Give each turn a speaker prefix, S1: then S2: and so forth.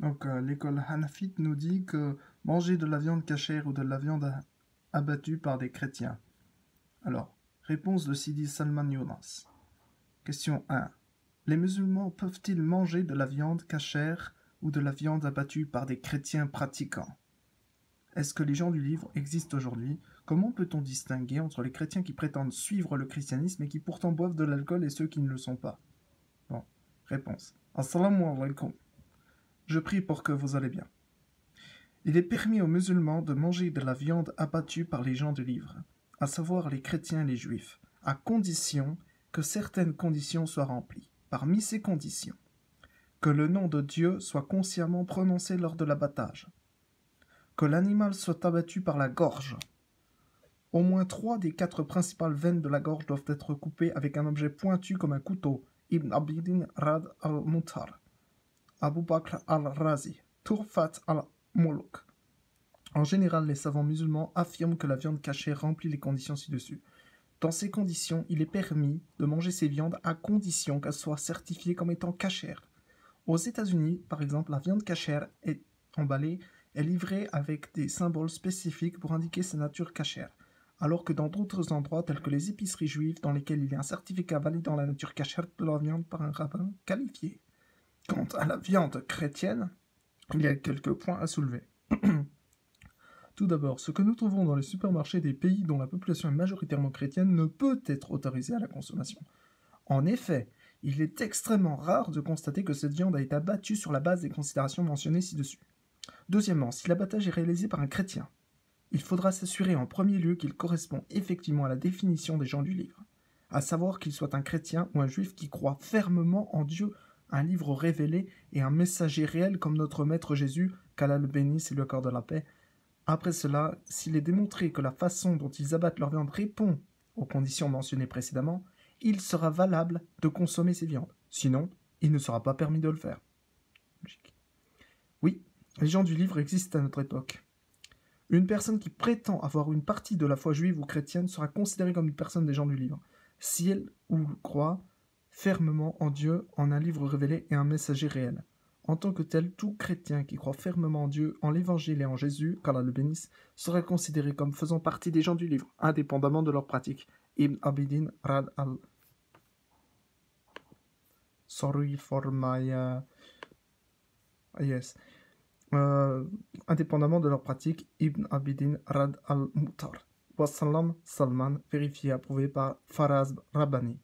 S1: Donc, l'école Hanafite nous dit que manger de la viande cachère ou de la viande abattue par des chrétiens. Alors, réponse de Sidi Salman Younas. Question 1. Les musulmans peuvent-ils manger de la viande cachère ou de la viande abattue par des chrétiens pratiquants? Est-ce que les gens du livre existent aujourd'hui? Comment peut-on distinguer entre les chrétiens qui prétendent suivre le christianisme et qui pourtant boivent de l'alcool et ceux qui ne le sont pas? Bon, réponse. Assalamu alaikum. Je prie pour que vous allez bien. Il est permis aux musulmans de manger de la viande abattue par les gens du livre, à savoir les chrétiens et les juifs, à condition que certaines conditions soient remplies. Parmi ces conditions, que le nom de Dieu soit consciemment prononcé lors de l'abattage, que l'animal soit abattu par la gorge. Au moins 3 des 4 principales veines de la gorge doivent être coupées avec un objet pointu comme un couteau. Ibn Abidin Rad al-Mutar, Abu Bakr al-Razi, Turfat al-Muluk. En général, les savants musulmans affirment que la viande cachée remplit les conditions ci-dessus. Dans ces conditions, il est permis de manger ces viandes à condition qu'elles soient certifiées comme étant cachères. Aux États-Unis, par exemple, la viande cachère est emballée est livrée avec des symboles spécifiques pour indiquer sa nature cachère, alors que dans d'autres endroits, tels que les épiceries juives, dans lesquelles il y a un certificat validant la nature cachère de la viande par un rabbin qualifié. Quant à la viande chrétienne, il y a quelques points à soulever. Tout d'abord, ce que nous trouvons dans les supermarchés des pays dont la population est majoritairement chrétienne ne peut être autorisé à la consommation. En effet, il est extrêmement rare de constater que cette viande a été abattue sur la base des considérations mentionnées ci-dessus. Deuxièmement, si l'abattage est réalisé par un chrétien, il faudra s'assurer en premier lieu qu'il correspond effectivement à la définition des gens du livre, à savoir qu'il soit un chrétien ou un juif qui croit fermement en Dieu, un livre révélé et un messager réel comme notre Maître Jésus, qu'Allah le bénisse et lui accorde la paix. Après cela, s'il est démontré que la façon dont ils abattent leur viande répond aux conditions mentionnées précédemment, il sera valable de consommer ces viandes. Sinon, il ne sera pas permis de le faire. Logique. Oui, les gens du livre existent à notre époque. Une personne qui prétend avoir une partie de la foi juive ou chrétienne sera considérée comme une personne des gens du livre, si elle ou croit fermement en Dieu, en un livre révélé et un messager réel. En tant que tel, tout chrétien qui croit fermement en Dieu, en l'Évangile et en Jésus, qu'Allah le bénisse, sera considéré comme faisant partie des gens du livre, indépendamment de leur pratique. Ibn Abidin Rad al... Sorry for my... Yes. Indépendamment de leur pratique, Ibn Abidin Rad al-Mutar. Wassalam Salman, vérifié et approuvé par Faraz Rabbani.